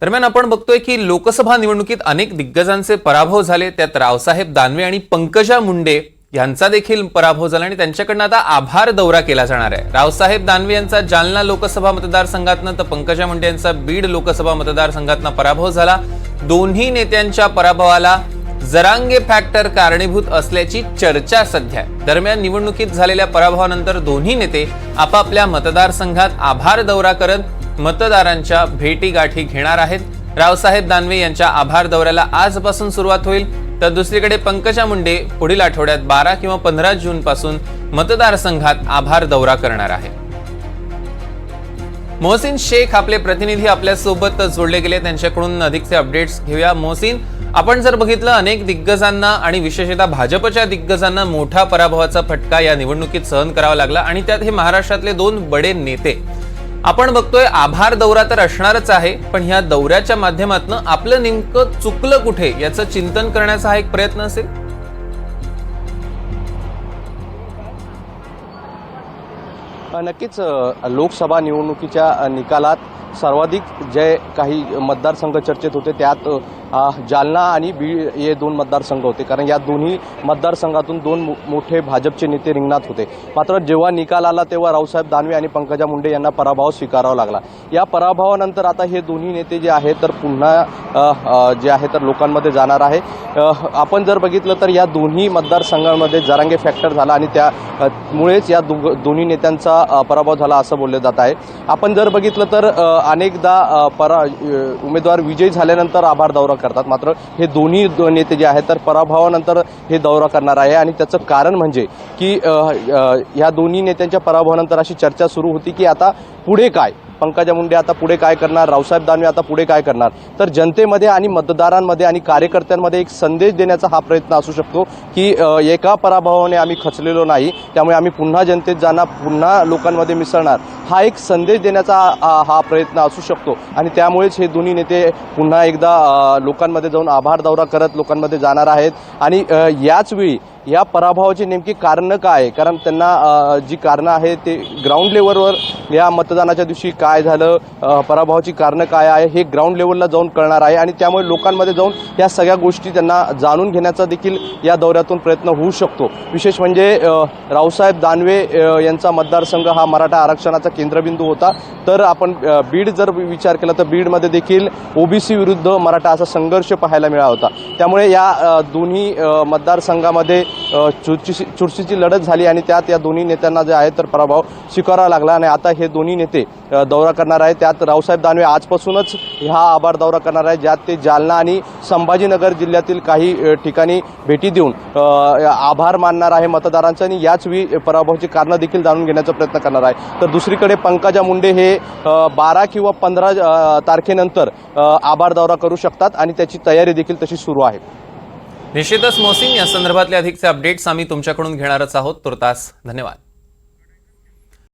दरम्यान आपण बघतोय की लोकसभा निवडणुकीत अनेक दिग्गजांचे पराभव झाले। त्यात रावसाहेब दानवे आणि पंकजा मुंडे यांचा देखील पराभव झाला आणि त्यांच्याकडून आता आभार दौरा केला जाणार आहे। रावसाहेब दानवे यांचा जालना लोकसभा मतदारसंघातनं तर पंकजा मुंडे यांचा बीड लोकसभा मतदारसंघातनं पराभव झाला। दोन्ही नेत्यांच्या पराभवाला जरांगे फॅक्टर कारणीभूत असल्याची चर्चा सध्या आहे। दरम्यान निवडणुकीत झालेल्या पराभवानंतर दोन्ही नेते आपापल्या मतदारसंघात आभार दौरा करत मतदारांच्या भेटीगाठी घेणार आहेत। रावसाहेब दानवे यांच्या आभार दौऱ्याला आजपासून सुरुवात होईल, तर दुसरीकडे पंकजा मुंडे पुढील आठवड्यात 12 किंवा 15 जून पासून मतदारसंघात आभार दौरा करणार आहेत। मोहसिन शेख आपले प्रतिनिधी आपल्या सोबत जोडले गेले, त्यांच्याकडून अधिकचे अपडेट्स घेऊया। मोहसिन, आपण जर बघितलं अनेक दिग्गजांना आणि विशेषतः भाजपच्या दिग्गजांना मोठा पराभवाचा फटका या निवडणुकीत सहन करावा लागला आणि त्यात हे महाराष्ट्रातले दोन बडे नेते। आपण बघतोय आभार दौरा तर असणारच आहे, पण ह्या दौऱ्याच्या माध्यमातून आपलं नेमकं चुकलं कुठे याचं चिंतन करण्याचा हा एक प्रयत्न असेल। नक्कीच लोकसभा निवडणुकीच्या निकालात सर्वाधिक जे काही मतदारसंघ चर्चेत होते त्यात जालना आणि बीड हे दोन मतदारसंघ होते, कारण या दोन्ही मतदारसंघातून दोन मोठे भाजपचे नेते रिंगणात होते। मात्र जेव्हा निकाल आला तेव्हा रावसाहेब दानवे आणि पंकजा मुंडे यांना पराभव स्वीकारावा लागला। या पराभवानंतर आता हे दोन्ही नेते जे आहेत तर पुन्हा जे आहे तर लोकांमध्ये जाणार आहे। आपण जर बघितलं तर या दोन्ही मतदारसंघांमध्ये जरांगे फॅक्टर झाला आणि त्यामुळेच या दोन्ही नेत्यांचा पराभव झाला असं बोलले जात आहे। आपण जर बघितलं तर अनेकदा उमेदवार विजयी झाल्यानंतर आभार दौरा करतात, मात्र हे दोन्ही नेते जे आहेत तर पराभवानंतर हे दौरा करणार आहे। आणि त्याचं कारण म्हणजे की या दोन्ही नेत्यांच्या पराभवानंतर अशी चर्चा सुरू होती की आता पुढे काय, पंकजा मुंडे आता पुढे काय करणार, रावसाहेब दानवे आता पुढे काय करणार। तर जनतेमध्ये आणि मतदारांमध्ये आणि कार्यकर्त्यांमध्ये एक संदेश देण्याचा हा प्रयत्न असू शकतो की एका पराभवाने आम्ही खचलेलो नाही, त्यामुळे आम्ही पुन्हा जनतेत जाणार, पुन्हा लोकांमध्ये मिसळणार, हा एक संदेश देण्याचा हा प्रयत्न असू शकतो। आणि त्यामुळेच हे दोन्ही नेते पुन्हा एकदा लोकांमध्ये जाऊन आभार दौरा करत लोकांमध्ये जाणार आहेत। आणि याच वेळी या पराभवाची नेमकी कारणं काय आहे, कारण त्यांना जी कारणं आहे ते ग्राउंड लेवलवर या मतदानाच्या दिवशी काय झालं, पराभवाची कारणं काय आहे हे ग्राउंड लेवलला जाऊन कळणार आहे। आणि त्यामुळे लोकांमध्ये जाऊन या सगळ्या गोष्टी त्यांना जाणून घेण्याचा देखील या दौऱ्यातून प्रयत्न होऊ शकतो। विशेष म्हणजे रावसाहेब दानवे यांचा मतदारसंघ हा मराठा आरक्षणाचा केंद्रबिंदू होता, तर आपण बीड जर विचार केला तर बीडमध्ये देखील ओबीसी विरुद्ध मराठा असा संघर्ष पाहायला मिळाला होता। त्यामुळे या दोन्ही मतदारसंघामध्ये चुरशीची लढत झाली आणि त्यात या दोन्ही नेत्यांना जे आहे तर पराभव स्वीकारावा लागला। आणि आता हे दोन्ही नेते दौरा करणार आहेत। त्यात रावसाहेब दानवे आजपासूनच हा आभार दौरा करणार आहे, ज्यात ते जालना आणि संभाजीनगर जिल्ह्यातील काही ठिकाणी भेटी देऊन आभार मानणार आहे मतदारांचा आणि याच वेळी पराभवाची कारणं देखील जाणून घेण्याचा प्रयत्न करणार आहे। तर दुसरीकडे पंकजा मुंडे हे 12 किंवा 15 तारखेनंतर आभार दौरा करू शकतात आणि त्याची तयारी देखील तशी सुरू आहे। निश्चितच मोहसिन, या संदर्भातले अधिकचे अपडेट्स आम्ही तुमच्याकडून घेणारच आहोत। तुर्तास धन्यवाद।